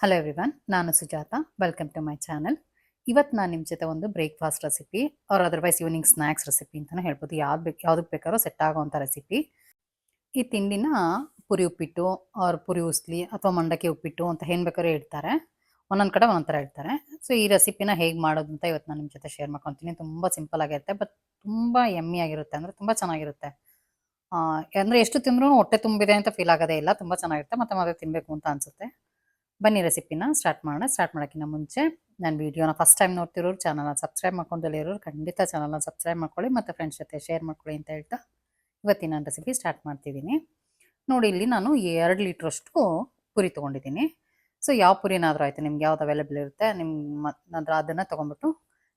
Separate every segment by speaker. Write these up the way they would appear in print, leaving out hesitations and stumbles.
Speaker 1: Hello everyone, ನಾನು Sujata. Welcome to my channel. ಇವತ್ತು ನಾನು ನಿಮ್ಮ ಜೊತೆ ಒಂದು breakfast recipe or otherwise evening snacks recipe ಅಂತಲೇ ಹೇಳ್ಬೋದು. ಯಾವುದಕ್ಕೆ ಬೇಕಾದ್ರೂ ಸೆಟ್ ಆಗೋವಂಥ ರೆಸಿಪಿ. ಈ ತಿಂಡಿನ ಪುರಿ ಉಪ್ಪಿಟ್ಟು ಆರ್ ಪುರಿ ಉಸ್ಲಿ ಅಥವಾ ಮಂಡಕ್ಕಿ ಉಪ್ಪಿಟ್ಟು ಅಂತ ಏನು ಬೇಕಾದ್ರೂ ಇಡ್ತಾರೆ. ಒಂದೊಂದು ಕಡೆ ಒಂದೊಂದು ಥರ ಇಡ್ತಾರೆ. ಸೊ ಈ ರೆಸಿಪಿನ ಹೇಗೆ ಮಾಡೋದು ಅಂತ ಇವತ್ತು ನಾನು ನಿಮ್ಮ ಜೊತೆ ಶೇರ್ ಮಾಡ್ಕೊತೀನಿ. ತುಂಬ ಸಿಂಪಲ್ ಆಗಿರುತ್ತೆ, ಬಟ್ ತುಂಬ ಯಮ್ಮಿ ಆಗಿರುತ್ತೆ. ಅಂದರೆ ತುಂಬ ಚೆನ್ನಾಗಿರುತ್ತೆ. ಅಂದರೆ ಎಷ್ಟು ತಿಂದರೂ ಹೊಟ್ಟೆ ತುಂಬಿದೆ ಅಂತ ಫೀಲ್ ಆಗೋದೇ ಇಲ್ಲ. ತುಂಬ ಚೆನ್ನಾಗಿರುತ್ತೆ, ಮತ್ತೆ ಮತ್ತೆ ತಿನ್ನಬೇಕು ಅಂತ ಅನಿಸುತ್ತೆ. ಬನ್ನಿ ರೆಸಿಪಿನ ಸ್ಟಾರ್ಟ್ ಮಾಡೋಣ. ಸ್ಟಾರ್ಟ್ ಮಾಡೋಕ್ಕಿಂತ ಮುಂಚೆ ನನ್ನ ವೀಡಿಯೋನ ಫಸ್ಟ್ ಟೈಮ್ ನೋಡ್ತಿರೋರು, ಚಾನಲ್ನ ಸಬ್ಸ್ಕ್ರೈಬ್ ಮಾಡ್ಕೊಂಡಲ್ಲಿ ಇರೋರು ಖಂಡಿತ ಚಾನಲ್ನ ಸಬ್ಸ್ಕ್ರೈಬ್ ಮಾಡ್ಕೊಳ್ಳಿ ಮತ್ತು ಫ್ರೆಂಡ್ಸ್ ಜೊತೆ ಶೇರ್ ಮಾಡ್ಕೊಳ್ಳಿ ಅಂತ ಹೇಳ್ತಾ ಇವತ್ತಿನ ನಾನು ರೆಸಿಪಿ ಸ್ಟಾರ್ಟ್ ಮಾಡ್ತಿದ್ದೀನಿ. ನೋಡಿ, ಇಲ್ಲಿ ನಾನು 2 ಲೀಟ್ರಷ್ಟು ಪುರಿ ತೊಗೊಂಡಿದ್ದೀನಿ. ಸೊ ಯಾವ ಪುರಿನಾದರೂ ಆಯಿತು, ನಿಮ್ಗೆ ಯಾವ್ದು ಅವೈಲೇಬಲ್ ಇರುತ್ತೆ ನಿಮ್ಮ ನಂತರ ಅದನ್ನು ತೊಗೊಂಡ್ಬಿಟ್ಟು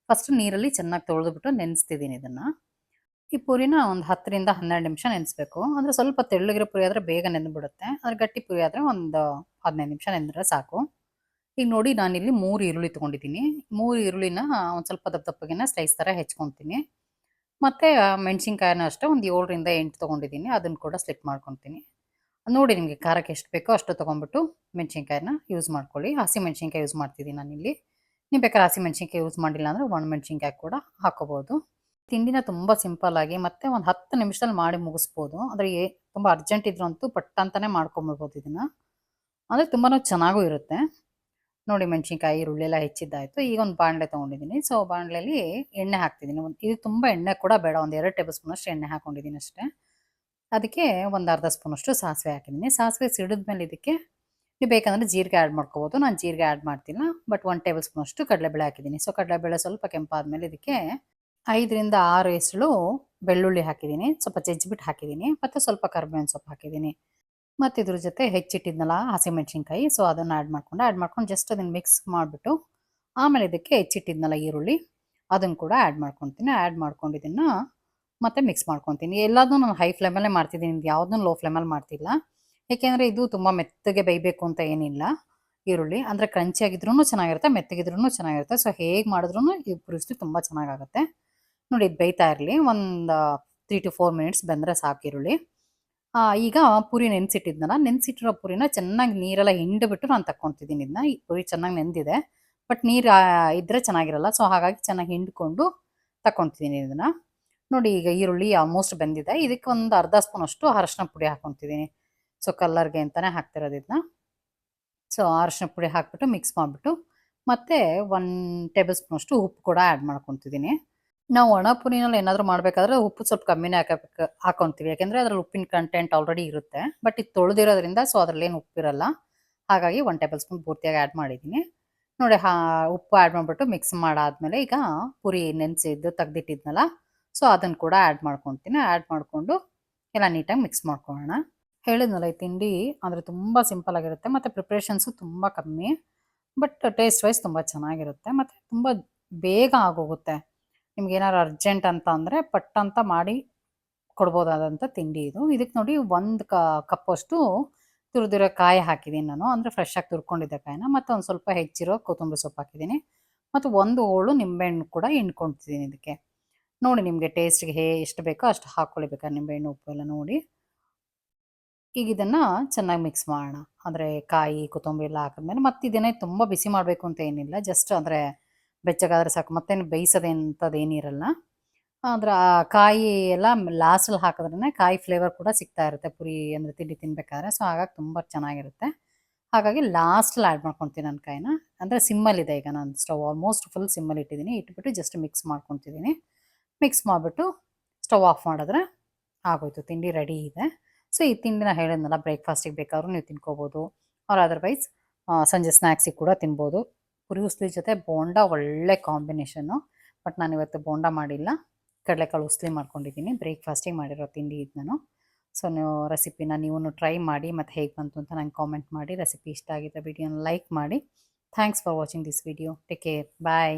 Speaker 1: ಫಸ್ಟ್ ನೀರಲ್ಲಿ ಚೆನ್ನಾಗಿ ತೊಳೆದುಬಿಟ್ಟು ನೆನೆಸ್ತಿದ್ದೀನಿ. ಇದನ್ನು ಈ ಪುರಿನ ಒಂದು 10 ರಿಂದ 12 ನಿಮಿಷ ನೆನೆಸ್ಬೇಕು. ಅಂದರೆ ಸ್ವಲ್ಪ ತೆಳ್ಳಗಿರೋ ಪುರಿ ಆದರೆ ಬೇಗ ನೆಂದುಬಿಡುತ್ತೆ. ಆದರೆ ಗಟ್ಟಿ ಪುರಿ ಆದರೆ ಒಂದು 15 ನಿಮಿಷ ನೆಂದರೆ ಸಾಕು. ಈಗ ನೋಡಿ, ನಾನಿಲ್ಲಿ 3 ಈರುಳ್ಳಿ ತೊಗೊಂಡಿದ್ದೀನಿ. 3 ಈರುಳ್ಳಿನ ಒಂದು ಸ್ವಲ್ಪ ದಪ್ಪಗೆ ಸ್ಲೈಸ್ ಥರ ಹೆಚ್ಕೊತೀನಿ. ಮತ್ತು ಮೆಣಸಿನ್ಕಾಯಿನ ಅಷ್ಟೇ ಒಂದು 7 ರಿಂದ 8 ತೊಗೊಂಡಿದ್ದೀನಿ. ಅದನ್ನು ಕೂಡ ಸ್ಲಿಟ್ ಮಾಡ್ಕೊತೀನಿ. ನೋಡಿ, ನಿಮಗೆ ಖಾರಕ್ಕೆ ಎಷ್ಟು ಬೇಕೋ ಅಷ್ಟು ತೊಗೊಂಡ್ಬಿಟ್ಟು ಮೆಣಸಿನ್ಕಾಯಿನ ಯೂಸ್ ಮಾಡ್ಕೊಳ್ಳಿ. ಹಸಿ ಮೆಣಸಿನ್ಕಾಯಿ ಯೂಸ್ ಮಾಡ್ತಿದ್ದೀನಿ ನಾನಿಲ್ಲಿ. ನೀವು ಬೇಕಾದ್ರೆ ಹಸಿ ಮೆಣಸಿನ್ಕಾಯಿ ಯೂಸ್ ಮಾಡಿಲ್ಲ ಅಂದರೆ ಒಣ ಮೆಣಸಿನ್ಕಾಯಿ ಕೂಡ ಹಾಕೋಬೋದು. ತಿಂಡಿನ ತುಂಬ ಸಿಂಪಲ್ಲಾಗಿ ಮತ್ತು ಒಂದು 10 ನಿಮಿಷದಲ್ಲಿ ಮಾಡಿ ಮುಗಿಸ್ಬೋದು. ಅಂದರೆ ತುಂಬ ಅರ್ಜೆಂಟ್ ಇದ್ರು ಅಂತೂ ಪಟ್ ಅಂತಲೇ ಮಾಡ್ಕೊಂಬಿಡ್ಬೋದು ಇದನ್ನು. ಅಂದರೆ ತುಂಬಾ ಚೆನ್ನಾಗೂ ಇರುತ್ತೆ. ನೋಡಿ, ಮೆಣಸಿನ್ಕಾಯಿ ಈರುಳ್ಳಿ ಎಲ್ಲ ಹೆಚ್ಚಿದ್ದಾಯಿತು. ಈಗ ಒಂದು ಬಾಣಲೆ ತೊಗೊಂಡಿದ್ದೀನಿ. ಸೊ ಬಾಣಲೆಯಲ್ಲಿ ಎಣ್ಣೆ ಹಾಕ್ತಿದ್ದೀನಿ. ಇದು ತುಂಬ ಎಣ್ಣೆ ಕೂಡ ಬೇಡ, ಒಂದು 2 ಟೇಬಲ್ ಸ್ಪೂನಷ್ಟು ಎಣ್ಣೆ ಹಾಕ್ಕೊಂಡಿದ್ದೀನಿ ಅಷ್ಟೇ. ಅದಕ್ಕೆ ಒಂದು ಅರ್ಧ ಸ್ಪೂನಷ್ಟು ಸಾಸಿವೆ ಹಾಕಿದ್ದೀನಿ. ಸಾಸಿವೆ ಸಿಡಿದ್ಮೇಲೆ ಇದಕ್ಕೆ ನೀವು ಬೇಕಂದರೆ ಜೀರಿಗೆ ಆ್ಯಡ್ ಮಾಡ್ಕೋಬೋದು. ನಾನು ಜೀರಿಗೆ ಆ್ಯಡ್ ಮಾಡ್ತಿಲ್ಲ, ಬಟ್ 1 ಟೇಬಲ್ ಸ್ಪೂನಷ್ಟು ಕಡಲೆಬೇಳೆ ಹಾಕಿದ್ದೀನಿ. ಸೊ ಕಡಲೆಬೇಳೆ ಸ್ವಲ್ಪ ಕೆಂಪಾದ್ಮೇಲೆ ಇದಕ್ಕೆ 5 ರಿಂದ 6 ಎಸಳು ಬೆಳ್ಳುಳ್ಳಿ ಹಾಕಿದ್ದೀನಿ. ಸ್ವಲ್ಪ ಜಜ್ಜಿಬಿಟ್ಟು ಹಾಕಿದ್ದೀನಿ. ಮತ್ತು ಸ್ವಲ್ಪ ಕರಿಬೇವಿನ ಸೊಪ್ಪು ಹಾಕಿದ್ದೀನಿ. ಮತ್ತು ಇದ್ರ ಜೊತೆ ಹೆಚ್ಚಿಟ್ಟಿದ್ನಲ್ಲ ಹಸಿಮೆಣ್ಸಿನ್ಕಾಯಿ, ಸೊ ಅದನ್ನು ಆ್ಯಡ್ ಮಾಡ್ಕೊಂಡು ಜಸ್ಟ್ ಅದನ್ನು ಮಿಕ್ಸ್ ಮಾಡಿಬಿಟ್ಟು ಆಮೇಲೆ ಇದಕ್ಕೆ ಹೆಚ್ಚಿಟ್ಟಿದ್ನಲ್ಲ ಈರುಳ್ಳಿ ಅದನ್ನು ಕೂಡ ಆ್ಯಡ್ ಮಾಡ್ಕೊತೀನಿ. ಆ್ಯಡ್ ಮಾಡ್ಕೊಂಡು ಇದನ್ನು ಮತ್ತೆ ಮಿಕ್ಸ್ ಮಾಡ್ಕೊತೀನಿ. ಎಲ್ಲದನ್ನೂ ನಾನು ಹೈ ಫ್ಲೇಮಲ್ಲೇ ಮಾಡ್ತಿದ್ದೀನಿ, ಯಾವುದನ್ನೂ ಲೋ ಫ್ಲೇಮಲ್ಲಿ ಮಾಡ್ತಿಲ್ಲ. ಏಕೆಂದರೆ ಇದು ತುಂಬ ಮೆತ್ತಗೆ ಬೇಯಬೇಕು ಅಂತ ಏನಿಲ್ಲ. ಈರುಳ್ಳಿ ಅಂದರೆ ಕ್ರಂಚಿಯಾಗಿದ್ರೂ ಚೆನ್ನಾಗಿರುತ್ತೆ, ಮೆತ್ತಗಿದ್ರೂ ಚೆನ್ನಾಗಿರುತ್ತೆ. ಸೊ ಹೇಗೆ ಮಾಡಿದ್ರೂ ಈ ಪುರಿ ತುಂಬ ಚೆನ್ನಾಗಾಗುತ್ತೆ. ನೋಡಿ, ಇದು ಬೇಯ್ತಾ ಇರಲಿ. ಒಂದು 3 to 4 ಮಿನಿಟ್ಸ್ ಬೆಂದರೆ ಸಾಕು ಈರುಳ್ಳಿ. ಈಗ ಪುರಿ ನೆನೆಸಿಟ್ಟಿರೋ ಪುರಿನ ಚೆನ್ನಾಗಿ ನೀರೆಲ್ಲ ಹಿಂಡಿಬಿಟ್ಟು ನಾನು ತಕ್ಕೊತಿದ್ದೀನಿ ಇದನ್ನ. ಈ ಪುರಿ ಚೆನ್ನಾಗಿ ನೆಂದಿದೆ, ಬಟ್ ನೀರು ಇದ್ದರೆ ಚೆನ್ನಾಗಿರಲ್ಲ. ಸೊ ಹಾಗಾಗಿ ಚೆನ್ನಾಗಿ ಹಿಂಡ್ಕೊಂಡು ತಕ್ಕೊತಿದ್ದೀನಿ ಇದನ್ನು. ನೋಡಿ, ಈಗ ಈರುಳ್ಳಿ ಆಲ್ಮೋಸ್ಟ್ ಬೆಂದಿದೆ. ಇದಕ್ಕೆ ಒಂದು ಅರ್ಧ ಸ್ಪೂನಷ್ಟು ಅರಶಿನ ಪುಡಿ ಹಾಕ್ಕೊತಿದ್ದೀನಿ. ಸೊ ಕಲ್ಲರ್ಗೆ ಅಂತಲೇ ಹಾಕ್ತಿರೋದು ಇದನ್ನ. ಸೊ ಅರಶಿನ ಪುಡಿ ಹಾಕ್ಬಿಟ್ಟು ಮಿಕ್ಸ್ ಮಾಡಿಬಿಟ್ಟು ಮತ್ತು 1 ಟೇಬಲ್ ಸ್ಪೂನಷ್ಟು ಉಪ್ಪು ಕೂಡ ಆ್ಯಡ್ ಮಾಡ್ಕೊತಿದ್ದೀನಿ. ನಾವು ಒಣ ಪುರಿನಲ್ಲಿ ಏನಾದರೂ ಮಾಡಬೇಕಾದ್ರೆ ಉಪ್ಪು ಸ್ವಲ್ಪ ಕಮ್ಮಿನೇ ಹಾಕ್ಕೊತೀವಿ. ಯಾಕೆಂದರೆ ಅದರಲ್ಲಿ ಉಪ್ಪಿನ ಕಂಟೆಂಟ್ ಆಲ್ರೆಡಿ ಇರುತ್ತೆ. ಬಟ್ ಇದು ತೊಳೆದಿರೋದ್ರಿಂದ ಸೊ ಅದರಲ್ಲೇನು ಉಪ್ಪಿರಲ್ಲ. ಹಾಗಾಗಿ 1 ಟೇಬಲ್ ಸ್ಪೂನ್ ಪೂರ್ತಿಯಾಗಿ ಆ್ಯಡ್ ಮಾಡಿದ್ದೀನಿ. ನೋಡಿ, ಉಪ್ಪು ಆ್ಯಡ್ ಮಾಡಿಬಿಟ್ಟು ಮಿಕ್ಸ್ ಮಾಡಾದಮೇಲೆ ಈಗ ಪುರಿ ನೆನೆಸಿದ್ದು ತೆಗ್ದಿಟ್ಟಿದ್ನಲ್ಲ, ಸೊ ಅದನ್ನು ಕೂಡ ಆ್ಯಡ್ ಮಾಡ್ಕೊತೀನಿ. ಆ್ಯಡ್ ಮಾಡಿಕೊಂಡು ಎಲ್ಲ ನೀಟಾಗಿ ಮಿಕ್ಸ್ ಮಾಡ್ಕೊಳ್ಳೋಣ. ಹೇಳಿದ್ನಲ್ಲ, ಈ ತಿಂಡಿ ಅಂದರೆ ತುಂಬ ಸಿಂಪಲ್ಲಾಗಿರುತ್ತೆ ಮತ್ತು ಪ್ರಿಪ್ರೇಷನ್ಸು ತುಂಬ ಕಮ್ಮಿ. ಬಟ್ ಟೇಸ್ಟ್ ವೈಸ್ ತುಂಬ ಚೆನ್ನಾಗಿರುತ್ತೆ ಮತ್ತು ತುಂಬ ಬೇಗ ಆಗೋಗುತ್ತೆ. ನಿಮ್ಗೇನಾದ್ರು ಅರ್ಜೆಂಟ್ ಅಂತ ಅಂದರೆ ಪಟ್ ಅಂತ ಮಾಡಿ ಕೊಡ್ಬೋದಾದಂಥ ತಿಂಡಿ ಇದು. ಇದಕ್ಕೆ ನೋಡಿ, 1 ಕಪ್ಪಷ್ಟು ತುರಿದಿರೋ ಕಾಯಿ ಹಾಕಿದ್ದೀನಿ ನಾನು. ಅಂದರೆ ಫ್ರೆಶ್ಶಾಗಿ ತುರ್ಕೊಂಡಿದ್ದೆ ಕಾಯಿನ. ಮತ್ತು ಒಂದು ಸ್ವಲ್ಪ ಹೆಚ್ಚಿರೋ ಕೊತ್ತಂಬರಿ ಸೊಪ್ಪು ಹಾಕಿದ್ದೀನಿ. ಮತ್ತು 1 ಹೋಳು ನಿಂಬೆಹಣ್ಣು ಕೂಡ ಹಿಂಡ್ಕೊತಿದ್ದೀನಿ ಇದಕ್ಕೆ. ನೋಡಿ, ನಿಮಗೆ ಟೇಸ್ಟಿಗೆ ಎಷ್ಟು ಬೇಕೋ ಅಷ್ಟು ಹಾಕ್ಕೊಳ್ಳಿ, ಬೇಕಾದ್ರೆ ನಿಂಬೆಹಣ್ಣು ಉಪ್ಪು ಎಲ್ಲ ನೋಡಿ. ಈಗ ಇದನ್ನು ಚೆನ್ನಾಗಿ ಮಿಕ್ಸ್ ಮಾಡೋಣ. ಅಂದರೆ ಕಾಯಿ ಕೊತ್ತಂಬರಿ ಎಲ್ಲ ಹಾಕಿದ್ಮೇಲೆ ಮತ್ತೆ ಇದನ್ನೇ ತುಂಬ ಬಿಸಿ ಮಾಡಬೇಕು ಅಂತ ಏನಿಲ್ಲ. ಜಸ್ಟ್ ಅಂದರೆ ಬೆಚ್ಚಗಾದರೆ ಸಾಕು, ಮತ್ತೇನು ಬೇಯಿಸೋದೇನಿರಲ್ಲ. ಅಂದ್ರೆ ಆ ಕಾಯಿ ಎಲ್ಲ ಲಾಸ್ಟಲ್ಲಿ ಹಾಕಿದ್ರೇ ಕಾಯಿ ಫ್ಲೇವರ್ ಕೂಡ ಸಿಗ್ತಾ ಇರುತ್ತೆ ಪುರಿ ಅಂದರೆ ತಿಂಡಿ ತಿನ್ಬೇಕಾದ್ರೆ. ಸೊ ಹಾಗಾಗಿ ತುಂಬ ಚೆನ್ನಾಗಿರುತ್ತೆ. ಹಾಗಾಗಿ ಲಾಸ್ಟಲ್ಲಿ ಆ್ಯಡ್ ಮಾಡ್ಕೊತೀನಿ ನಾನು ಕಾಯಿನ. ಅಂದರೆ ಸಿಮ್ಮಲ್ಲಿದೆ ಈಗ ನಾನು ಸ್ಟವ್ ಆಲ್ಮೋಸ್ಟ್ ಫುಲ್ ಸಿಮ್ಮಲ್ಲಿ ಇಟ್ಟಿದ್ದೀನಿ. ಇಟ್ಬಿಟ್ಟು ಜಸ್ಟ್ ಮಿಕ್ಸ್ ಮಾಡ್ಕೊತಿದ್ದೀನಿ. ಮಿಕ್ಸ್ ಮಾಡಿಬಿಟ್ಟು ಸ್ಟವ್ ಆಫ್ ಮಾಡಿದ್ರೆ ಆಗೋಯ್ತು, ತಿಂಡಿ ರೆಡಿ ಇದೆ. ಸೊ ಈ ತಿಂಡಿನ ಹೇಳಿದ್ನಲ್ಲ, ಬ್ರೇಕ್ಫಾಸ್ಟಿಗೆ ಬೇಕಾದ್ರೂ ನೀವು ತಿನ್ಕೋಬೋದು. ಆರ್ ಅದರ್ವೈಸ್ ಸಂಜೆ ಸ್ನ್ಯಾಕ್ಸಿಗೆ ಕೂಡ ತಿನ್ಬೋದು. ಪುರಿ ಉಸ್ಲಿ ಜೊತೆ ಬೋಂಡ ಒಳ್ಳೆ ಕಾಂಬಿನೇಷನ್ನು. ಬಟ್ ನಾನಿವತ್ತು ಬೋಂಡ ಮಾಡಿಲ್ಲ, ಕಡಲೆಕಾಳು ಉಸ್ಲಿ ಮಾಡ್ಕೊಂಡಿದ್ದೀನಿ. ಬ್ರೇಕ್ಫಾಸ್ಟಿಗೆ ಮಾಡಿರೋ ತಿಂಡಿ ಇದು ನಾನು. ಸೊ ನೀವು ರೆಸಿಪಿನ ನೀವು ಟ್ರೈ ಮಾಡಿ ಮತ್ತು ಹೇಗೆ ಬಂತು ಅಂತ ನಂಗೆ ಕಾಮೆಂಟ್ ಮಾಡಿ. ರೆಸಿಪಿ ಇಷ್ಟ ಆಗಿದ್ದರೆ ವಿಡಿಯೋನ ಲೈಕ್ ಮಾಡಿ. Thanks for watching this video. Take care, bye.